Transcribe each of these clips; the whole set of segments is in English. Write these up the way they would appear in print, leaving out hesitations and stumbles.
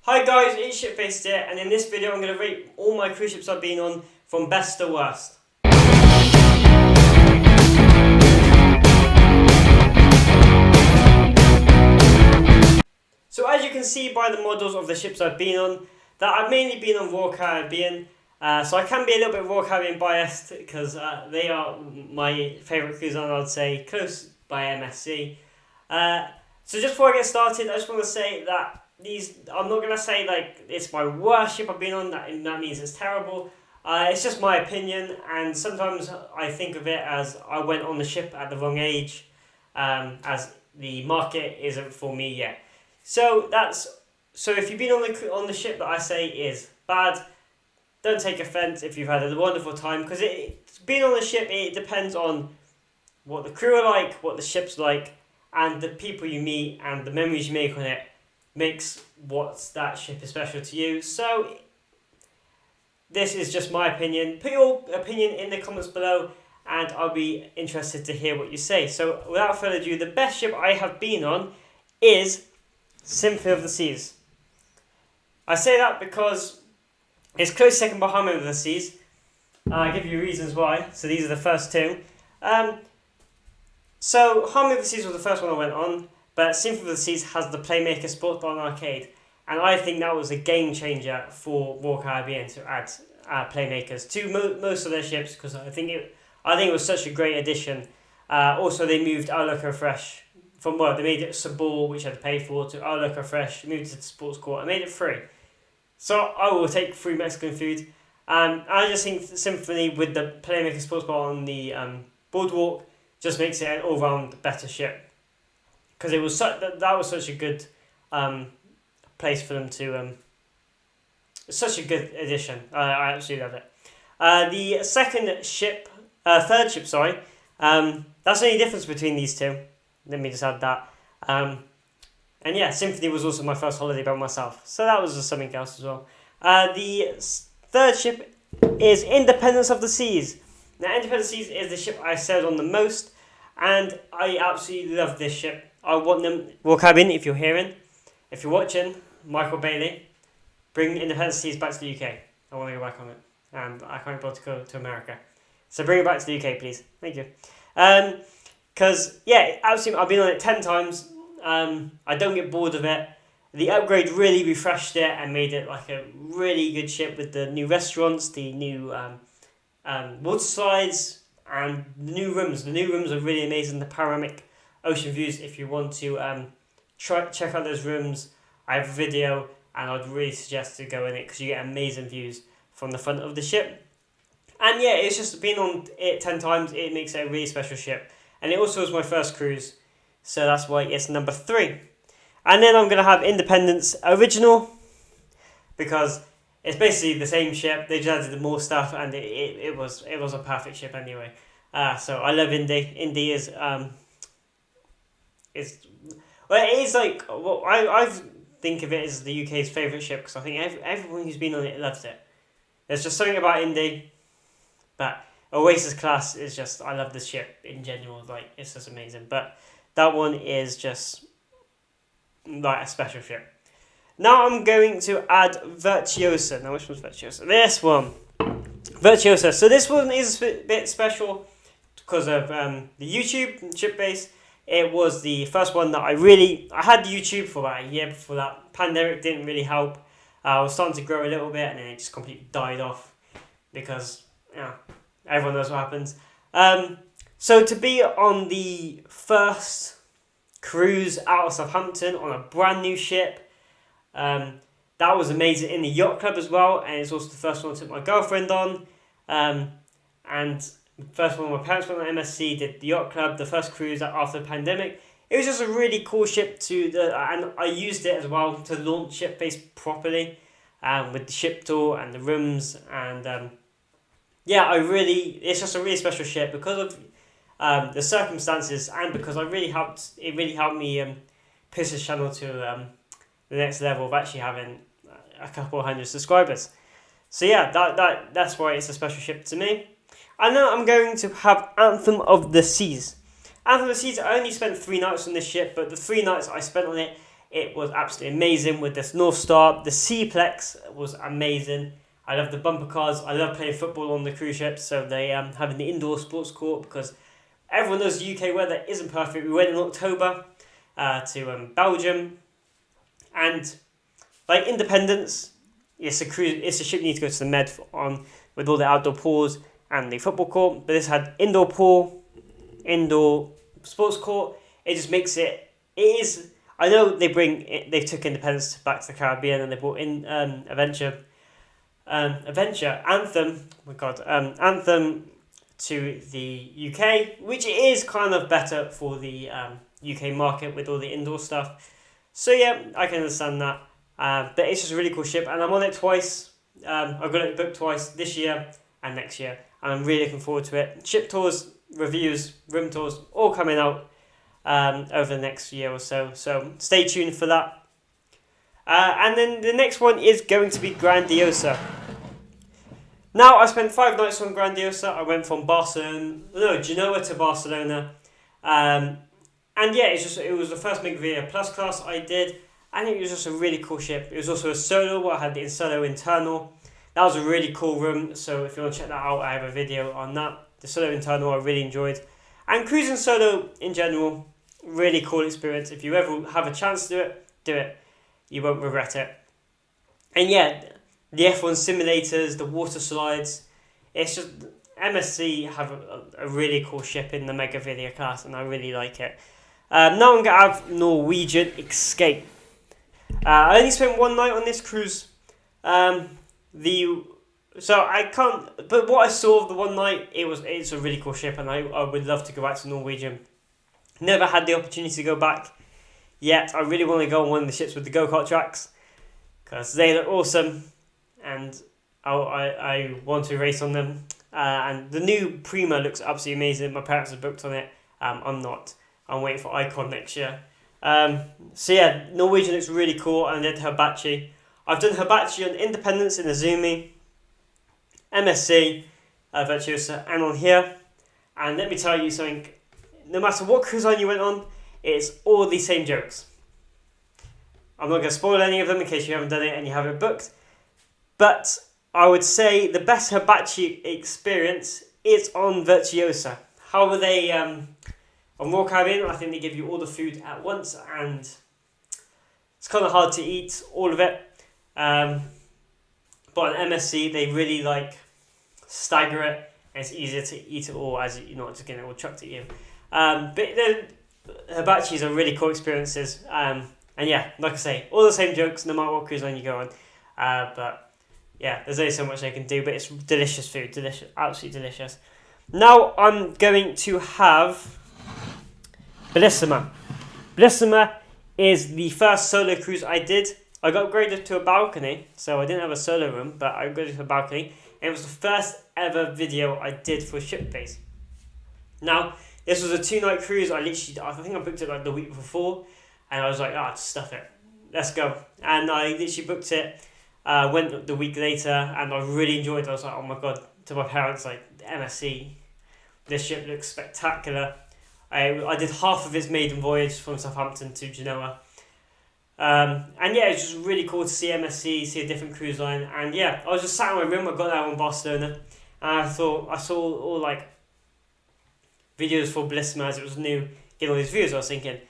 Hi guys, it's Shipfaced here, and in this video I'm going to rate all my cruise ships I've been on from best to worst. So as you can see by the models of the ships I've been on, that I've mainly been on Royal Caribbean, so I can be a little bit Royal Caribbean biased because they are my favourite cruise line, I'd say, close by MSC. So just before I get started, I just want to say that I'm not going to say like it's my worst ship I've been on, that means it's terrible. It's just my opinion, and sometimes I think of it as I went on the ship at the wrong age, as the market isn't for me yet. So if you've been on the ship that I say is bad, don't take offence if you've had a wonderful time, because being on the ship, it depends on what the crew are like, what the ship's like, and the people you meet and the memories you make on it makes that ship is special to you. So this is just my opinion. Put your opinion in the comments below and I'll be interested to hear what you say. So without further ado, the best ship I have been on is Symphony of the Seas. I say that because it's close second behind Harmony of the Seas. I'll give you reasons why. So these are the first two. So Harmony of the Seas was the first one I went on, but Symphony of the Seas has the Playmaker Sports Bar and Arcade, and I think that was a game changer for Royal Caribbean to add Playmakers to most of their ships, because I think it was such a great addition. Also, they moved Outlook Fresh from they made it Sabor, which I had to pay for, to Outlook Fresh, moved it to the sports court, and made it free. So I will take free Mexican food. I just think Symphony with the Playmaker Sports Bar on the boardwalk just makes it an all-round better ship, because it was that was such a good place for them to such a good addition. I absolutely love it. The third ship, sorry, that's the only difference between these two. Let me just add that. And yeah, Symphony was also my first holiday by myself, so that was just something else as well. The third ship is Independence of the Seas. Now, Independence of the Seas is the ship I sailed on the most, and I absolutely love this ship. I want them, Royal Caribbean, if you're hearing, if you're watching, Michael Bailey, bring Independence Seas back to the UK. I want to go back on it, and I can't be able to go to America. So bring it back to the UK, please. Thank you. Because, yeah, absolutely, I've been on it 10 times. I don't get bored of it. The upgrade really refreshed it and made it like a really good ship with the new restaurants, the new water slides, and the new rooms. The new rooms are really amazing. The panoramic ocean views, if you want to check out those rooms, I have a video, and I'd really suggest to go in it because you get amazing views from the front of the ship. And yeah, it's just being on it 10 times, it makes it a really special ship. And it also was my first cruise, so that's why it's number 3. And then I'm going to have Independence Original, because it's basically the same ship, they just added more stuff, and it was a perfect ship anyway. So I love Indy. Indy is I think of it as the UK's favourite ship, because I think everyone who's been on it loves it. There's just something about Indy, but Oasis class is just, I love this ship in general, like it's just amazing. But that one is just like a special ship. Now I'm going to add Virtuosa. Now which one's Virtuosa? This one. Virtuosa. So this one is a bit special because of the YouTube ship base. It was the first one that I had YouTube for about a year before that. Pandemic didn't really help. I was starting to grow a little bit, and then it just completely died off because everyone knows what happens. So to be on the first cruise out of Southampton on a brand new ship, that was amazing. In the yacht club as well, and it's also the first one I took my girlfriend on. And first one my parents went on MSC, did the yacht club, the first cruise after the pandemic. It was just a really cool ship and I used it as well to launch ship base properly, with the ship tour and the rooms, and it's just a really special ship because of the circumstances, and because it really helped me push this channel to the next level of actually having a couple of hundred subscribers. So yeah, that's why it's a special ship to me. And now I'm going to have Anthem of the Seas. Anthem of the Seas, I only spent 3 nights on this ship, but the 3 nights I spent on it, It was absolutely amazing with this North Star. The Seaplex was amazing. I love the bumper cars. I love playing football on the cruise ships. So they having the indoor sports court, because everyone knows the UK weather isn't perfect. We went in October to Belgium, and like Independence, it's a cruise. It's a ship you need to go to the Med on with all the outdoor pools and the football court. But this had indoor pool, indoor sports court. It just makes it. It is. I know they took Independence back to the Caribbean, and they brought in Anthem. Oh my God, Anthem to the UK, which is kind of better for the UK market with all the indoor stuff. So yeah, I can understand that. But it's just a really cool ship, and I'm on it twice. I've got it booked twice, this year and next year, and I'm really looking forward to it. Ship tours, reviews, room tours, all coming out over the next year or so. So stay tuned for that. And then the next one is going to be Grandiosa. Now, I spent 5 nights on Grandiosa. I went from Genoa to Barcelona. And yeah, it was the first Megavia Plus class I did, and it was just a really cool ship. It was also a solo. I had the solo internal. That was a really cool room, so if you want to check that out, I have a video on that. The solo internal I really enjoyed. And cruising solo in general, really cool experience. If you ever have a chance to do it. You won't regret it. And yeah, the F1 simulators, the water slides, it's just, MSC have a really cool ship in the Mega Video class, and I really like it. Now I'm going to have Norwegian Escape. I only spent 1 night on this cruise. But what I saw of the 1 night, it's a really cool ship, and I would love to go back to Norwegian. Never had the opportunity to go back yet. I really want to go on one of the ships with the go-kart tracks, because they look awesome, and I want to race on them. And the new Prima looks absolutely amazing. My parents are booked on it. I'm not. I'm waiting for Icon next year. So yeah, Norwegian looks really cool, and I did Hibachi. I've done Hibachi on Independence in Azumi, MSC, Virtuosa, and on here. And let me tell you something. No matter what cruise line you went on, it's all the same jokes. I'm not going to spoil any of them in case you haven't done it and you have it booked. But I would say the best Hibachi experience is on Virtuosa. How were they on Royal Caribbean? I think they give you all the food at once, and it's kind of hard to eat all of it. But on MSC, they really stagger it, and it's easier to eat it all, as you're not just getting it all chucked at you. But the Hibachis are really cool experiences. And yeah, like I say, all the same jokes no matter what cruise line you go on. But yeah, there's only so much they can do, but it's delicious food. Delicious, absolutely delicious. Now I'm going to have Bellissima. Bellissima is the first solo cruise I did. I got upgraded to a balcony, so I didn't have a solo room, but I upgraded to a balcony. And it was the first ever video I did for ship base. Now, this was a 2-night cruise. I think I booked it the week before, and I was like, just stuff it. Let's go. And I literally booked it, went the week later, and I really enjoyed it. I was like, oh my God, to my parents, MSC, this ship looks spectacular. I did half of its maiden voyage from Southampton to Genoa. And yeah, it's just really cool to see MSC, see a different cruise line. And yeah, I was just sat in my room. I got there in Barcelona, and I saw all videos for Bellissima as it was new, getting all these views. I was thinking,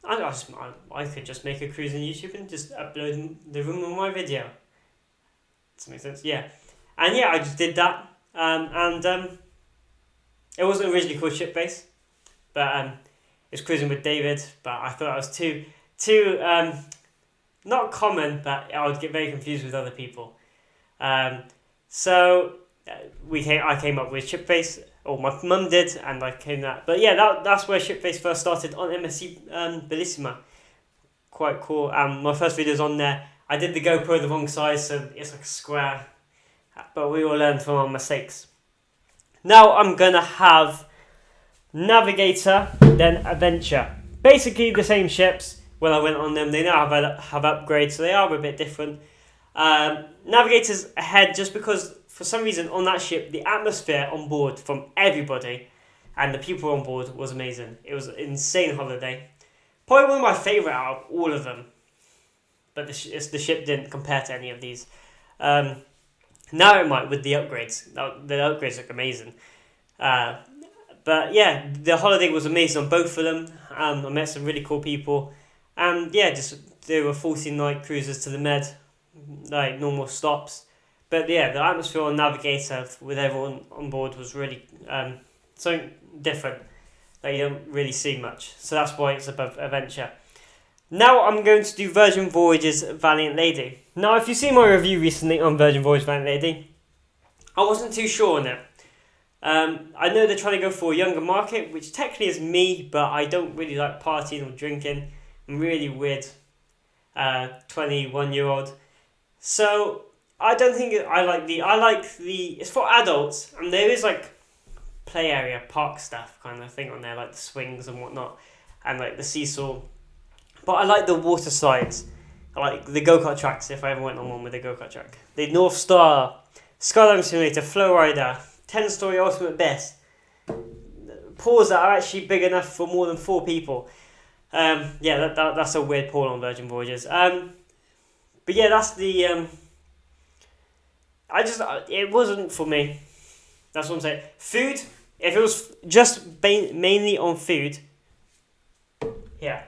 I could just make a cruise on YouTube and just upload the room on my video. Does that make sense? Yeah. And yeah, I just did that. It wasn't originally called Ship Base, but it was cruising with David. But I thought I was too not common, but I would get very confused with other people. So I came up with Ship Base, or my mum did, and I came that. But yeah, that's where Ship Base first started, on MSC Bellissima. Quite cool. My first video was on there. I did the GoPro the wrong size, so it's like a square. But we all learned from our mistakes. Now I'm gonna have Navigator, then Adventure. Basically the same ships. When I went on them, they now have upgrades, so they are a bit different. Navigator's ahead just because, for some reason, on that ship, the atmosphere on board from everybody and the people on board was amazing. It was an insane holiday. Probably one of my favourite out of all of them. But the ship didn't compare to any of these. Now it might with the upgrades. The upgrades look amazing. But yeah, the holiday was amazing on both of them. I met some really cool people. And yeah, there were 14-night cruises to the Med, like normal stops. But yeah, the atmosphere on Navigator with everyone on board was really something different that you don't really see much. So that's why it's above Adventure. Now I'm going to do Virgin Voyages Valiant Lady. Now if you've seen my review recently on Virgin Voyages Valiant Lady, I wasn't too sure on it. I know they're trying to go for a younger market, which technically is me, but I don't really like partying or drinking. I'm really weird 21-year-old. So I don't think I like the it's for adults, and there is like play area, park stuff kind of thing on there, like the swings and whatnot, and like the seesaw. But I like the water slides. I like the go-kart tracks if I ever went on one with a go-kart track. The North Star, Skydiving Simulator, Flow Rider, 10-story Ultimate Best. Pools that are actually big enough for more than 4 people. Yeah, that's a weird pool on Virgin Voyages. But yeah, that's the... it wasn't for me. That's what I'm saying. Food, if it was just mainly on food, yeah.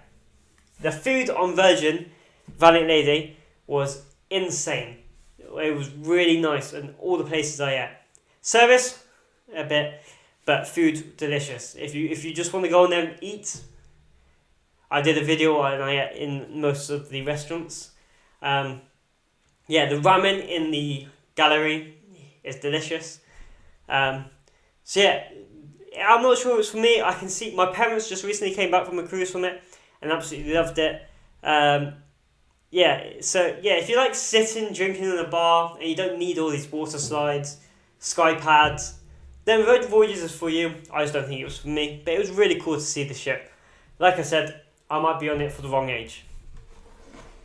The food on Virgin Valiant Lady was insane. It was really nice in all the places I ate. Service, a bit, but food, delicious. If you just want to go on there and eat, I did a video and I ate in most of the restaurants. Yeah, the ramen in the gallery is delicious. So yeah, I'm not sure it was for me. I can see my parents just recently came back from a cruise from it and absolutely loved it. Yeah, so yeah, if you like sitting, drinking in a bar and you don't need all these water slides, sky pads, then Virgin Voyages is for you. I just don't think it was for me, but it was really cool to see the ship. Like I said, I might be on it for the wrong age.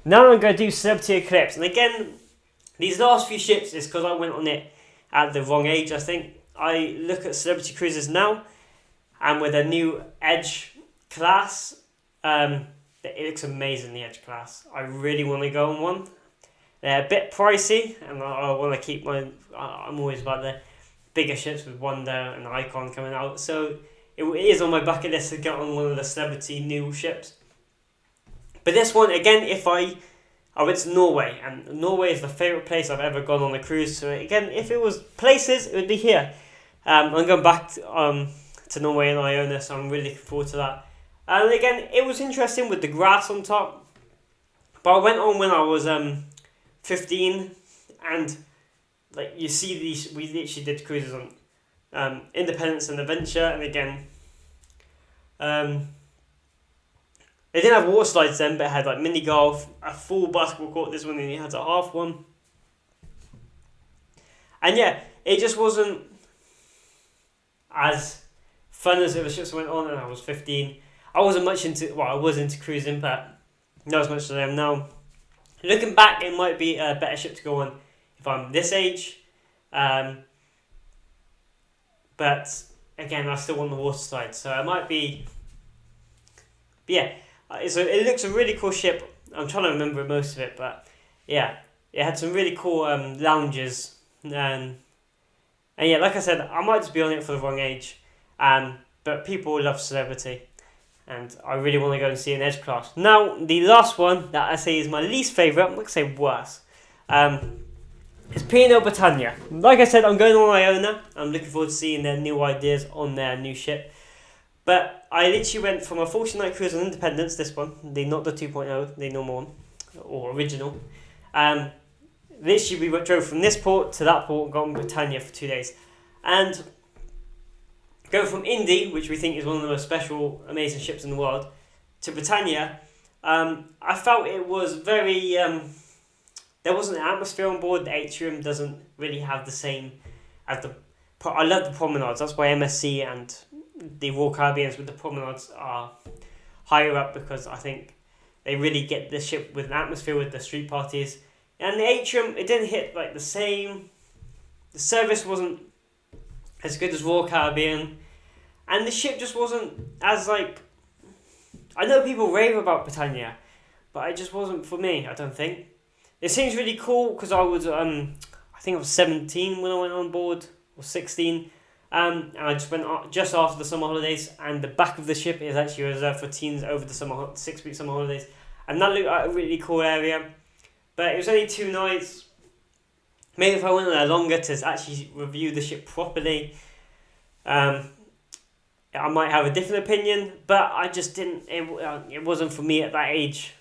Now I'm going to do Celebrity Eclipse, and again, these last few ships is because I went on it at the wrong age, I think. I look at Celebrity Cruises now, and with a new Edge class, it looks amazing, the Edge class. I really want to go on one. They're a bit pricey, and I want to keep I'm always about the bigger ships with Wonder and Icon coming out, so it is on my bucket list to get on one of the Celebrity new ships. But this one, again, I went to Norway, and Norway is the favourite place I've ever gone on a cruise. So again, if it was places, it would be here. I'm going back to Norway and Iona, so I'm really looking forward to that. And again, it was interesting with the grass on top. But I went on when I was 15, and like you see these, we literally did cruises on Independence and Adventure, and again, they didn't have water slides then, but it had like mini golf, a full basketball court. This one only had a half one. And yeah, it just wasn't as fun as the ships went on, and I was 15. I wasn't much I was into cruising, but not as much as I am now. Looking back, it might be a better ship to go on if I'm this age. But again, I still want the water slide, so it might be... But yeah, so it looks a really cool ship. I'm trying to remember most of it, but yeah, it had some really cool lounges. And yeah, like I said, I might just be on it for the wrong age. But people love Celebrity, and I really want to go and see an Edge class. Now, the last one that I say is my least favourite, I'm not going to say worse, is P&O Britannia. Like I said, I'm going on Iona. I'm looking forward to seeing their new ideas on their new ship. But I literally went from a 14-night cruise on Independence, this one, not the 2.0, the normal one, or original. Literally, we drove from this port to that port and got on Britannia for 2 days. And go from Indy, which we think is one of the most special, amazing ships in the world, to Britannia, I felt it was very... there wasn't an atmosphere on board. The atrium doesn't really have the same as the... I love the promenades. That's why MSC and the Royal Caribbeans with the promenades are higher up, because I think they really get the ship with an atmosphere with the street parties. And the atrium, it didn't hit like the same. The service wasn't as good as Royal Caribbean, and the ship just wasn't as like... I know people rave about Britannia, but it just wasn't for me, I don't think. It seems really cool because I was, I think I was 17 when I went on board, or 16. And I just went just after the summer holidays, and the back of the ship is actually reserved for teens over the 6-week summer holidays. And that looked like a really cool area. But it was only 2 nights. Maybe if I went on there longer to actually review the ship properly, I might have a different opinion. But I just didn't. It wasn't for me at that age.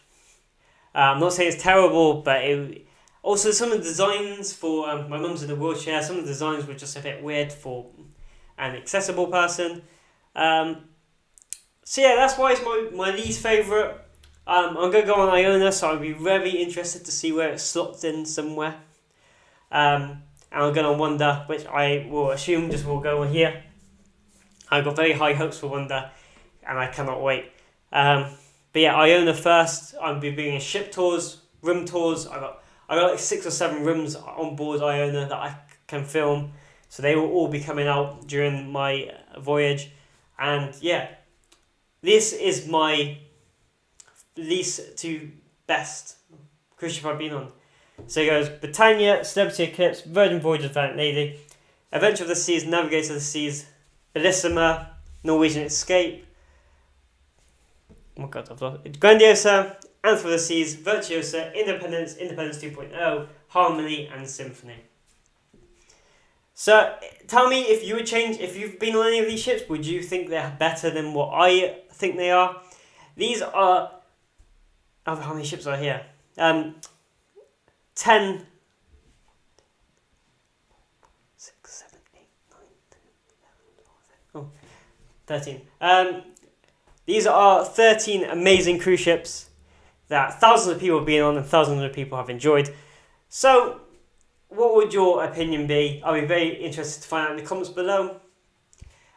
I'm not saying it's terrible, but also some of the designs for my mum's in a wheelchair. Some of the designs were just a bit weird for an accessible person. So yeah, that's why it's my least favourite. I'm going to go on Iona, so I'll be very interested to see where it slots in somewhere. And I'm going to Wonder, which I will assume just will go here. I've got very high hopes for Wonder, and I cannot wait. But yeah, Iona first. I'll be bringing ship tours, room tours. I got like 6 or 7 rooms on board Iona that I can film. So they will all be coming out during my voyage. And yeah, this is my least to best cruise ship I've been on. So it goes Britannia, Celebrity Eclipse, Virgin Voyages, Valiant Lady, Adventure of the Seas, Navigator of the Seas, Bellissima, Norwegian Escape, oh my god, I've lost it. Grandiosa, Anthem of the Seas, Virtuosa, Independence 2.0, Harmony, and Symphony. So tell me if you've been on any of these ships, would you think they're better than what I think they are? These are, how many ships are here? 10, 6, 7, 8, 9, 10, 11, 12, 13. These are 13 amazing cruise ships that thousands of people have been on and thousands of people have enjoyed. So, what would your opinion be? I'll be very interested to find out in the comments below.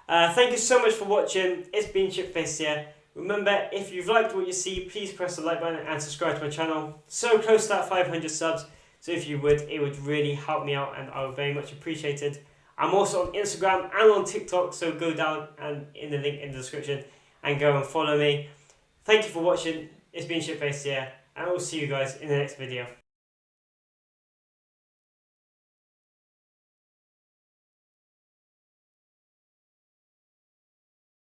Thank you so much for watching. It's been Shipface here. Remember, if you've liked what you see, please press the like button and subscribe to my channel. So close to that 500 subs. So if you would, it would really help me out and I would very much appreciate it. I'm also on Instagram and on TikTok, so go down and in the link in the description and go and follow me. Thank you for watching. It's been Shipface here, and I will see you guys in the next video.